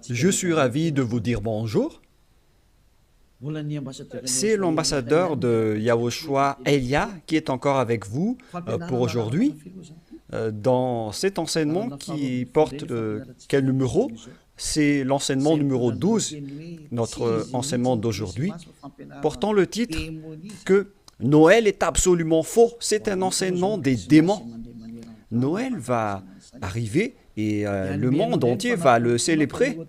Je suis ravi de vous dire bonjour. C'est l'ambassadeur de Yahushua, Elia, qui est encore avec vous pour aujourd'hui. Dans cet enseignement qui porte quel numéro? C'est l'enseignement numéro 12, notre enseignement d'aujourd'hui, portant le titre que Noël est absolument faux. C'est un enseignement des démons. Noël va arriver et le monde entier va le célébrer.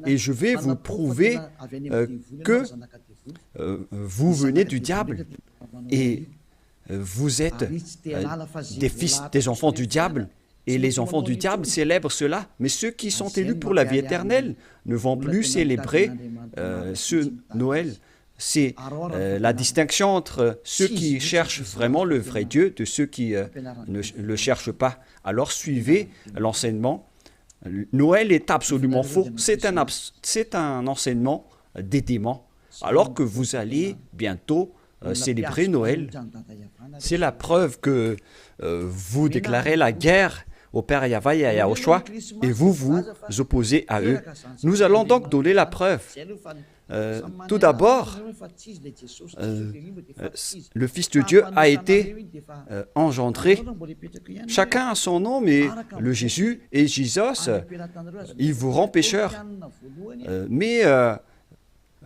Et je vais vous prouver que vous venez du diable et vous êtes des fils, des enfants du diable. Et les enfants du diable célèbrent cela. Mais ceux qui sont élus pour la vie éternelle ne vont plus célébrer ce Noël. C'est la distinction entre ceux qui cherchent vraiment le vrai Dieu de ceux qui ne le cherchent pas. Alors suivez l'enseignement. Noël est absolument faux. C'est un enseignement des démons. Alors que vous allez bientôt célébrer Noël, c'est la preuve que vous déclarez la guerre au Père Yahweh et à Yahushua et vous vous opposez à eux. Nous allons donc donner la preuve. Tout d'abord, le Fils de Dieu a été engendré. Chacun a son nom, mais le Jésus et Jésus, il vous rend pécheur. Mais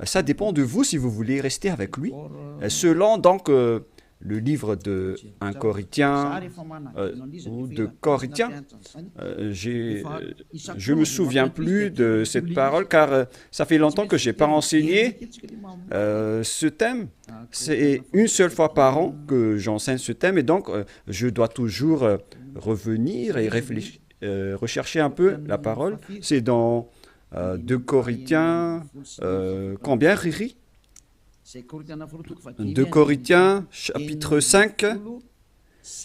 ça dépend de vous si vous voulez rester avec lui. Selon donc le livre de 1 Corinthiens ou de Corinthiens, je ne me souviens plus de cette parole car ça fait longtemps que je n'ai pas enseigné ce thème. C'est une seule fois par an que j'enseigne ce thème et donc je dois toujours revenir et réfléchir, rechercher un peu la parole. C'est dans 2 Corinthiens, combien, Riri? 2 Corinthiens, chapitre 5,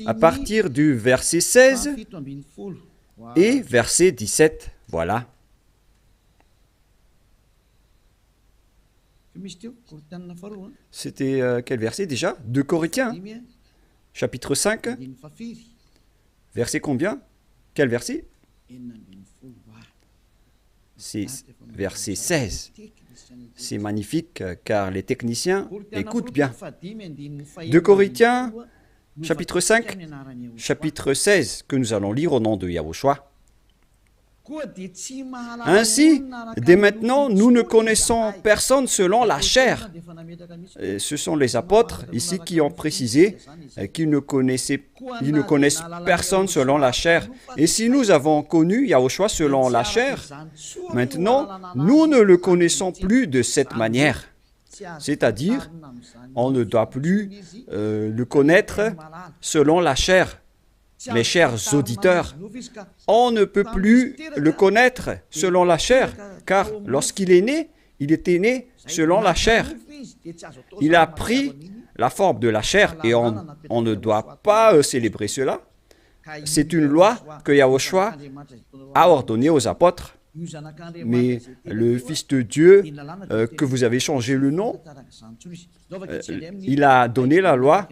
à partir du verset 16 et verset 17. Voilà. C'était quel verset déjà? 2 Corinthiens, chapitre 5, verset combien? Quel verset? C'est verset 16. C'est magnifique car les techniciens écoutent bien. 2 Corinthiens, chapitre 5, chapitre 16, que nous allons lire au nom de Yahushua. Ainsi, dès maintenant, nous ne connaissons personne selon la chair. Et ce sont les apôtres ici qui ont précisé qu'ils ne connaissent personne selon la chair. Et si nous avons connu Yahushua selon la chair, maintenant, nous ne le connaissons plus de cette manière. C'est-à-dire, on ne doit plus le connaître selon la chair. Mes chers auditeurs, on ne peut plus le connaître selon la chair, car lorsqu'il est né, il était né selon la chair. Il a pris la forme de la chair et on ne doit pas célébrer cela. C'est une loi que Yahushua a ordonnée aux apôtres. Mais le Fils de Dieu, que vous avez changé le nom, il a donné la loi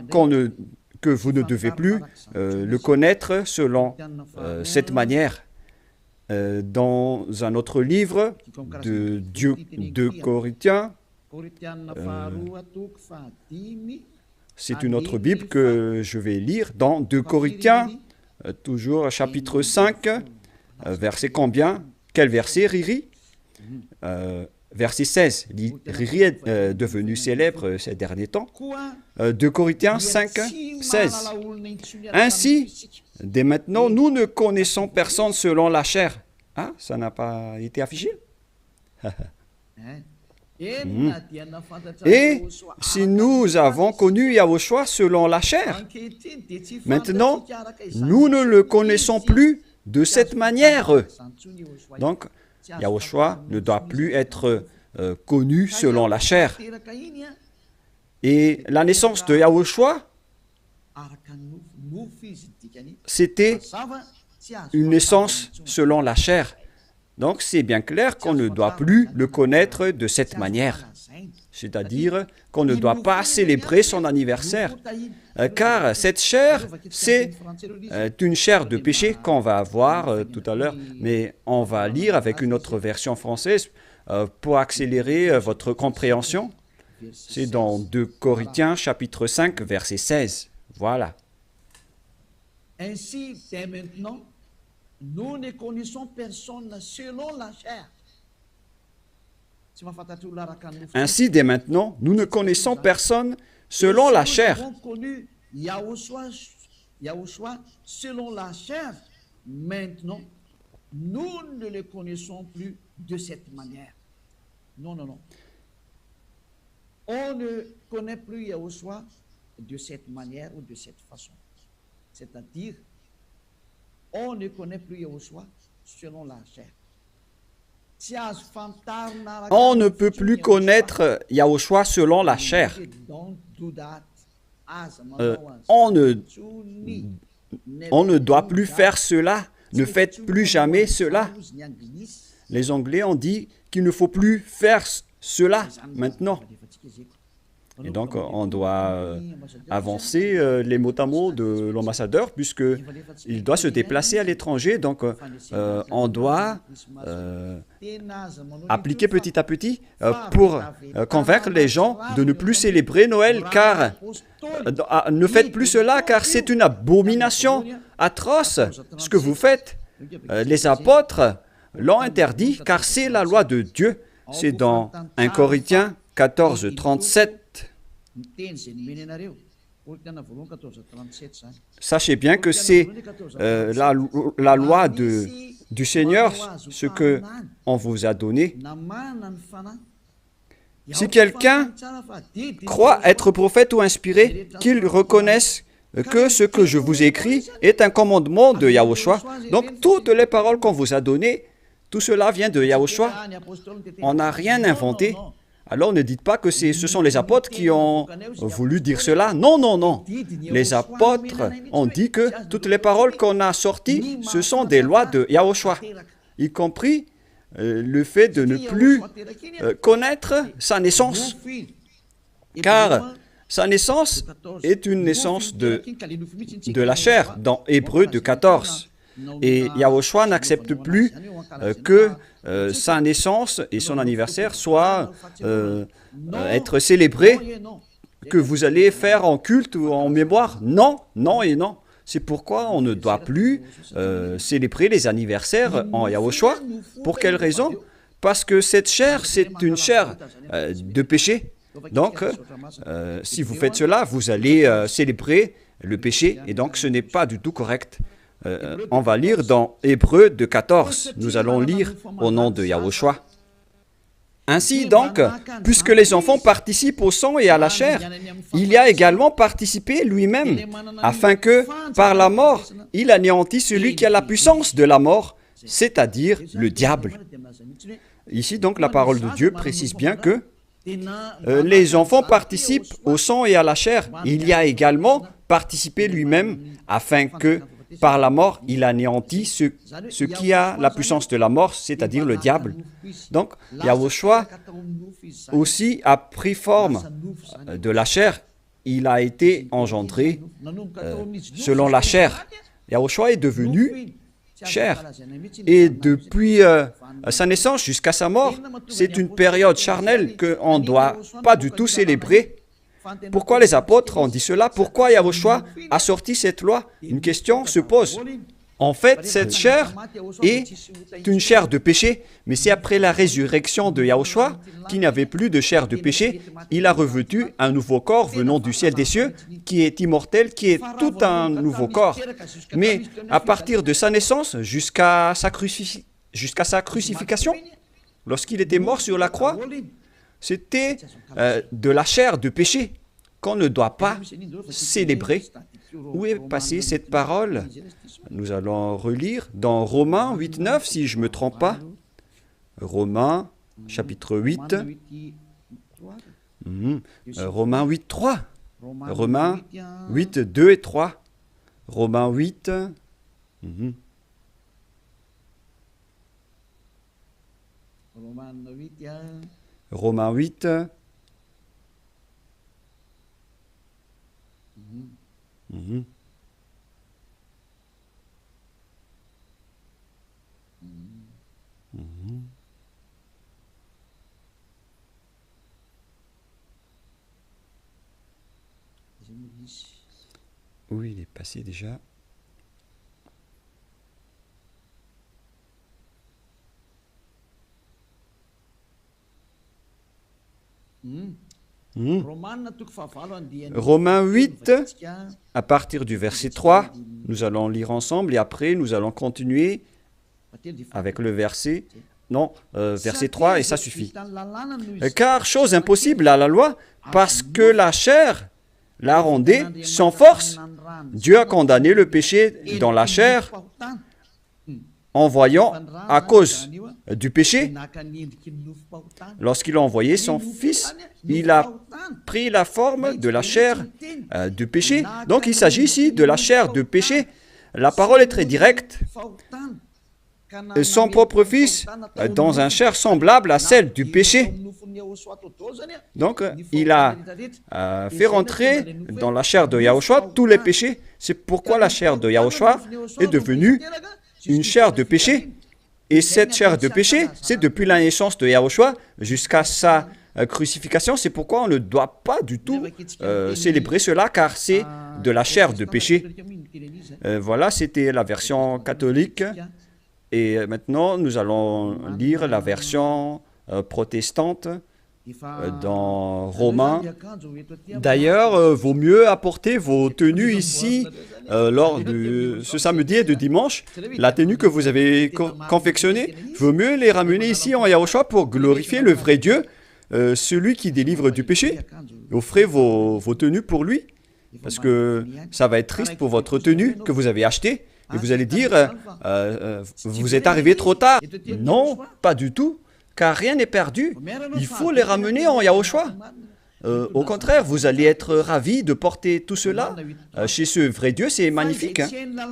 que vous ne devez plus le connaître selon cette manière. Dans un autre livre de Corinthiens, c'est une autre Bible que je vais lire, dans 2 Corinthiens, toujours chapitre 5, verset combien? Quel verset, Riri? Verset 16. Riri est devenu célèbre ces derniers temps. 2 Corinthiens 5, 16. Ainsi, dès maintenant, nous ne connaissons personne selon la chair. Ah, ça n'a pas été affiché? Et si nous avons connu Yahushua selon la chair, maintenant, nous ne le connaissons plus de cette manière. Donc, Yahushua ne doit plus être connu selon la chair. Et la naissance de Yahushua, c'était une naissance selon la chair. Donc c'est bien clair qu'on ne doit plus le connaître de cette manière. c'est-à-dire qu'on ne doit pas célébrer son anniversaire, car cette chair, c'est une chair de péché qu'on va voir tout à l'heure, mais on va lire avec une autre version française pour accélérer votre compréhension. C'est dans 2 Corinthiens chapitre 5, verset 16. Voilà. Ainsi, dès maintenant, nous ne connaissons personne selon la chair. Ainsi, dès maintenant, nous ne connaissons personne selon la chair. Nous avons connu Yahushua selon la chair. Maintenant, nous ne le connaissons plus de cette manière. Non, non, non. On ne connaît plus Yahushua de cette manière ou de cette façon. C'est-à-dire, on ne connaît plus Yahushua selon la chair. On ne peut plus connaître Yahushua selon la chair. On ne doit plus faire cela. Ne faites plus jamais cela. Les Anglais ont dit qu'il ne faut plus faire cela maintenant. Et donc, on doit avancer les mots à mots de l'ambassadeur, puisqu'il doit se déplacer à l'étranger. Donc, on doit appliquer petit à petit pour convaincre les gens de ne plus célébrer Noël, car ne faites plus cela, car c'est une abomination atroce ce que vous faites. Les apôtres l'ont interdit, car c'est la loi de Dieu. C'est dans 1 Corinthiens 14, 37. Sachez bien que c'est la loi du Seigneur, ce qu'on vous a donné. Si quelqu'un croit être prophète ou inspiré, qu'il reconnaisse que ce que je vous écris est un commandement de Yahushua. Donc, toutes les paroles qu'on vous a données, tout cela vient de Yahushua. On n'a rien inventé. Alors ne dites pas que ce sont les apôtres qui ont voulu dire cela. Non, non, non. Les apôtres ont dit que toutes les paroles qu'on a sorties, ce sont des lois de Yahushua, y compris le fait de ne plus connaître sa naissance. Car sa naissance est une naissance de la chair, dans Hébreux 14. Et Yahushua n'accepte plus que sa naissance et son anniversaire soient être célébrés, que vous allez faire en culte ou en mémoire. Non, non et non. C'est pourquoi on ne doit plus célébrer les anniversaires en Yahushua. Pour quelle raison? Parce que cette chair, c'est une chair de péché. Donc, si vous faites cela, vous allez célébrer le péché, et donc ce n'est pas du tout correct. On va lire dans Hébreux 14. Nous allons lire au nom de Yahushua. Ainsi donc, puisque les enfants participent au sang et à la chair, il y a également participé lui-même, afin que, par la mort, il anéantisse celui qui a la puissance de la mort, c'est-à-dire le diable. Ici donc, la parole de Dieu précise bien que les enfants participent au sang et à la chair. Il y a également participé lui-même, afin que, par la mort, il anéantit ce qui a la puissance de la mort, c'est-à-dire le diable. Donc, Yahushua aussi a pris forme de la chair. Il a été engendré selon la chair. Yahushua est devenu chair. Et depuis sa naissance jusqu'à sa mort, c'est une période charnelle qu'on ne doit pas du tout célébrer. Pourquoi les apôtres ont dit cela? Pourquoi Yahushua a sorti cette loi? Une question se pose. En fait, cette chair est une chair de péché, mais c'est après la résurrection de Yahushua qu'il n'y avait plus de chair de péché. Il a revêtu un nouveau corps venant du ciel des cieux, qui est immortel, qui est tout un nouveau corps. Mais à partir de sa naissance jusqu'à sa crucifixion, lorsqu'il était mort sur la croix, c'était de la chair de péché qu'on ne doit pas célébrer. Où est passée cette parole? Nous allons relire dans Romains 8, 9, si je ne me trompe pas. Romains, chapitre 8. Romains 8, 3. Romains 8, 2 et 3. Romains 8. Romains 8, Mhm. Mhm. Oui, il est passé déjà. Mhm. Romains 8, à partir du verset 3, nous allons lire ensemble et après nous allons continuer avec le verset, non, verset 3 et ça suffit. Car chose impossible à la loi, parce que la chair la rendait sans force, Dieu a condamné le péché dans la chair en voyant, à cause du péché, lorsqu'il a envoyé son Fils, il a pris la forme de la chair du péché. Donc il s'agit ici de la chair du péché. La parole est très directe. Son propre Fils dans un chair semblable à celle du péché. Donc, il a fait rentrer dans la chair de Yahushua tous les péchés. C'est pourquoi la chair de Yahushua est devenue une chair de péché. Et cette chair de péché, c'est depuis la naissance de Yahushua jusqu'à sa crucifixion. C'est pourquoi on ne doit pas du tout célébrer cela, car c'est de la chair de péché. Voilà, c'était la version catholique. Et maintenant, nous allons lire la version protestante dans Romains. D'ailleurs, vaut mieux apporter vos tenues ici lors de ce samedi et de dimanche. La tenue que vous avez confectionnée, vaut mieux les ramener ici en Yahushua pour glorifier le vrai Dieu, celui qui délivre du péché. Offrez vos tenues pour lui, parce que ça va être triste pour votre tenue que vous avez achetée. Et vous allez dire, vous êtes arrivé trop tard. Non, pas du tout, car rien n'est perdu. Il faut les ramener en Yahushua. Au contraire, vous allez être ravis de porter tout cela chez ce vrai Dieu, c'est magnifique. Hein?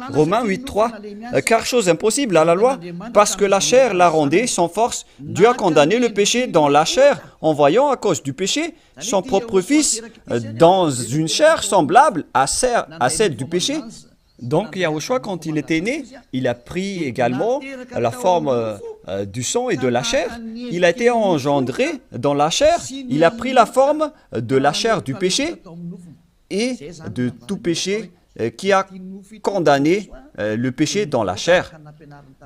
Romains 8.3, car chose impossible à la loi, parce que la chair la rendait sans force, Dieu a condamné le péché dans la chair, en voyant à cause du péché son propre Fils dans une chair semblable à celle du péché. Donc Yahushua, quand il était né, il a pris également la forme du sang et de la chair. Il a été engendré dans la chair. Il a pris la forme de la chair du péché et de tout péché qui a condamné le péché dans la chair.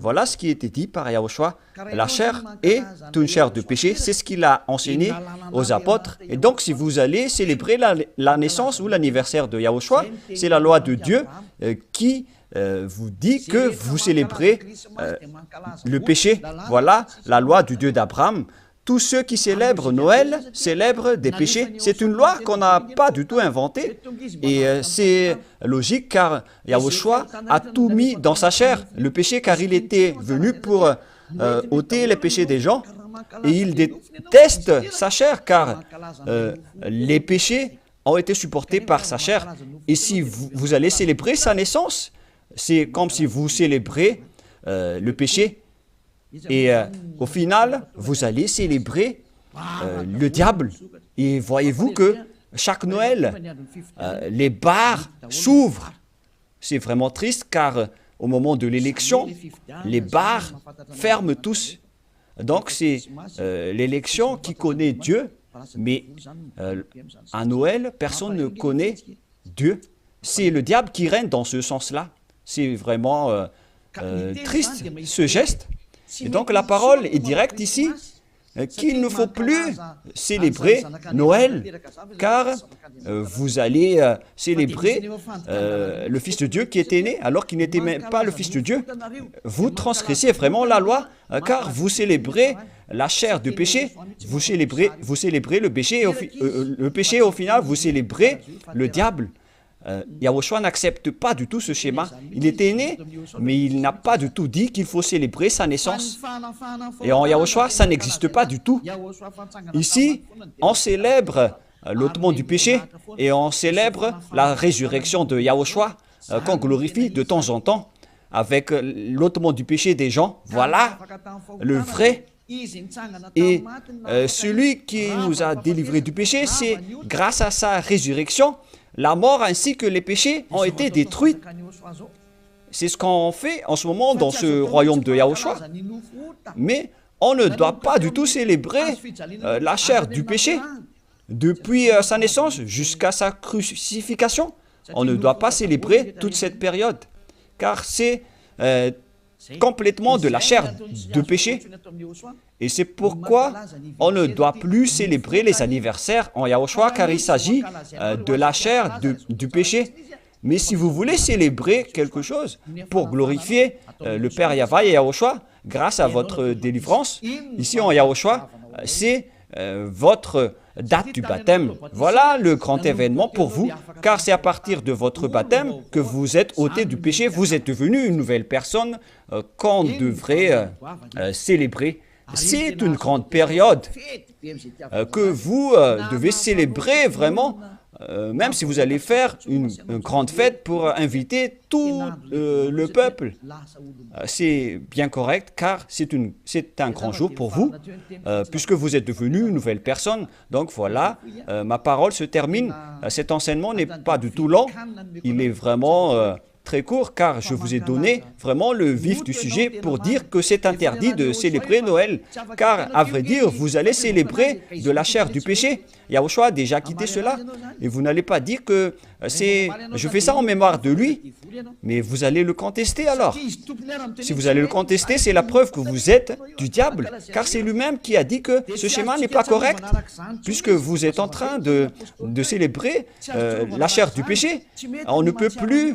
Voilà ce qui était dit par Yahushua. La chair est une chair de péché. C'est ce qu'il a enseigné aux apôtres. Et donc, si vous allez célébrer la naissance ou l'anniversaire de Yahushua, c'est la loi de Dieu qui vous dit que vous célébrez le péché. Voilà la loi du Dieu d'Abraham. Tous ceux qui célèbrent Noël célèbrent des péchés. C'est une loi qu'on n'a pas du tout inventée. Et c'est logique car Yahushua a tout mis dans sa chair, le péché, car il était venu pour ôter les péchés des gens. Et il déteste sa chair car les péchés ont été supportés par sa chair. Et si vous allez célébrer sa naissance, c'est comme si vous célébrez le péché. Et au final, vous allez célébrer le diable. Et voyez-vous que chaque Noël, les bars s'ouvrent. C'est vraiment triste car au moment de l'élection, les bars ferment tous. Donc c'est l'élection qui connaît Dieu, mais à Noël, personne ne connaît Dieu. C'est le diable qui règne dans ce sens-là. C'est vraiment triste ce geste. Et donc la parole est directe ici, qu'il ne faut plus célébrer Noël, car vous allez célébrer le Fils de Dieu qui était né, alors qu'il n'était même pas le Fils de Dieu. Vous transgressez vraiment la loi, car vous célébrez la chair du péché, vous célébrez le péché, au final, vous célébrez le diable. Yahushua n'accepte pas du tout ce schéma. Il était né, mais il n'a pas du tout dit qu'il faut célébrer sa naissance. Et en Yahushua, ça n'existe pas du tout. Ici, on célèbre l'ôtement du péché et on célèbre la résurrection de Yahushua qu'on glorifie de temps en temps avec l'ôtement du péché des gens. Voilà le vrai. Et celui qui nous a délivrés du péché, c'est grâce à sa résurrection la mort ainsi que les péchés ont été détruits. C'est ce qu'on fait en ce moment dans ce royaume de Yahushua. Mais on ne doit pas du tout célébrer la chair du péché. Depuis sa naissance jusqu'à sa crucifixion, on ne doit pas célébrer toute cette période, car c'est complètement de la chair de péché. Et c'est pourquoi on ne doit plus célébrer les anniversaires en Yahushua, car il s'agit de la chair du péché. Mais si vous voulez célébrer quelque chose pour glorifier le Père Yahva et Yahushua, grâce à votre délivrance, ici en Yahushua, c'est votre date du baptême. Voilà le grand événement pour vous, car c'est à partir de votre baptême que vous êtes ôté du péché, vous êtes devenu une nouvelle personne qu'on devrait célébrer. C'est une grande période que vous devez célébrer vraiment, même si vous allez faire une grande fête pour inviter tout le peuple. C'est bien correct, car c'est un grand jour pour vous, puisque vous êtes devenu une nouvelle personne. Donc voilà, ma parole se termine. Cet enseignement n'est pas du tout long, il est vraiment très court, car je vous ai donné vraiment le vif du sujet pour dire que c'est interdit de célébrer Noël, car à vrai dire, vous allez célébrer de la chair du péché. Yahushua a déjà quitté cela, et vous n'allez pas dire que je fais ça en mémoire de lui, mais vous allez le contester alors. Si vous allez le contester, c'est la preuve que vous êtes du diable, car c'est lui-même qui a dit que ce schéma n'est pas correct, puisque vous êtes en train de célébrer la chair du péché. On ne peut plus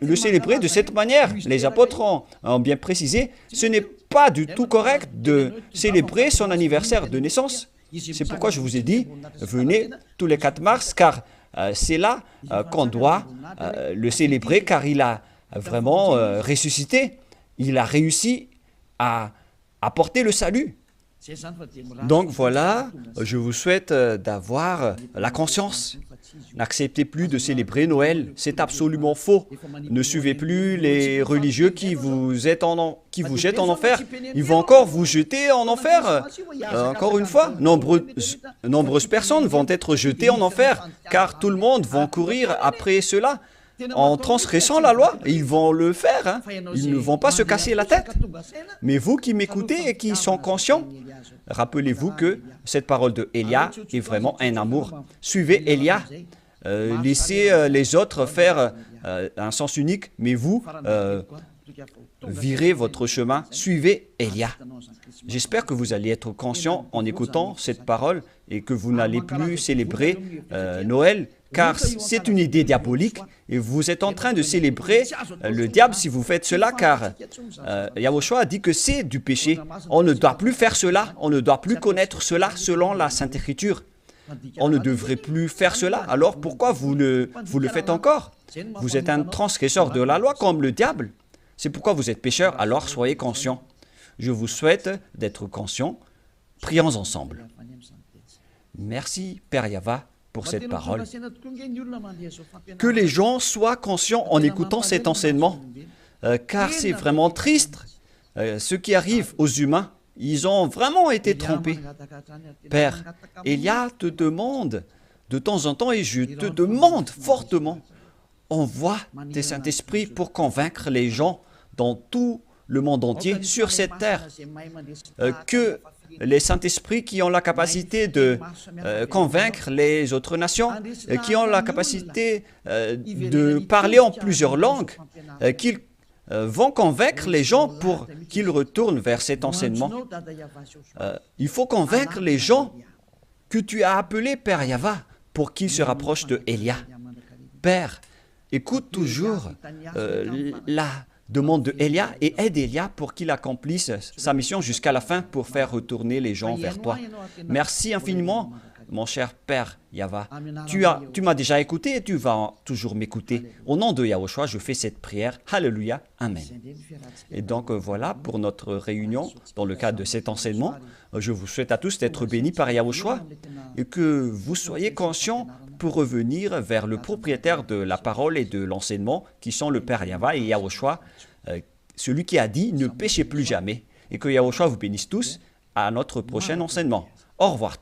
le célébrer de cette manière. Les apôtres ont bien précisé, ce n'est pas du tout correct de célébrer son anniversaire de naissance. C'est pourquoi je vous ai dit, venez tous les 4 mars, car c'est là qu'on doit le célébrer, car il a vraiment ressuscité. Il a réussi à apporter le salut. Donc voilà, je vous souhaite d'avoir la conscience. N'acceptez plus de célébrer Noël, c'est absolument faux. Ne suivez plus les religieux qui vous jettent en enfer. Ils vont encore vous jeter en enfer. Encore une fois, nombreuses personnes vont être jetées en enfer, car tout le monde va courir après cela. En transgressant la loi, ils vont le faire, hein. Ils ne vont pas se casser la tête. Mais vous qui m'écoutez et qui sont conscients, rappelez-vous que cette parole de Élia est vraiment un amour. Suivez Élia, laissez les autres faire un sens unique, mais vous, virez votre chemin, suivez Élia. J'espère que vous allez être conscient en écoutant cette parole et que vous n'allez plus célébrer Noël, car c'est une idée diabolique et vous êtes en train de célébrer le diable si vous faites cela, car Yahushua a dit que c'est du péché. On ne doit plus faire cela, on ne doit plus connaître cela selon la Sainte Écriture. On ne devrait plus faire cela, alors pourquoi vous le faites encore? Vous êtes un transgresseur de la loi comme le diable. C'est pourquoi vous êtes pécheur, alors soyez conscients. Je vous souhaite d'être conscients. Prions ensemble. Merci, Père Yahva, pour cette parole. Que les gens soient conscients en écoutant cet enseignement, car c'est vraiment triste. Ce qui arrive aux humains, ils ont vraiment été trompés. Père, Élia te demande de temps en temps, et je te demande fortement, envoie tes Saint-Esprit pour convaincre les gens dans tout le monde entier, sur cette terre, que les Saint-Esprits qui ont la capacité de convaincre les autres nations, qui ont la capacité de parler en plusieurs langues, qu'ils vont convaincre les gens pour qu'ils retournent vers cet enseignement. Il faut convaincre les gens que tu as appelés Père Yahva pour qu'ils se rapprochent de Élia. Père, écoute toujours la demande de Élia et aide Élia pour qu'il accomplisse sa mission jusqu'à la fin pour faire retourner les gens vers toi. Merci infiniment, mon cher Père Yahva. Tu m'as déjà écouté et tu vas toujours m'écouter. Au nom de Yahushua, je fais cette prière. Alléluia. Amen. Et donc voilà pour notre réunion dans le cadre de cet enseignement. Je vous souhaite à tous d'être bénis par Yahushua et que vous soyez conscients pour revenir vers le propriétaire de la parole et de l'enseignement, qui sont le Père Yahva et Yahushua, celui qui a dit « Ne péchez plus jamais ». Et que Yahushua vous bénisse tous à notre prochain enseignement. Au revoir.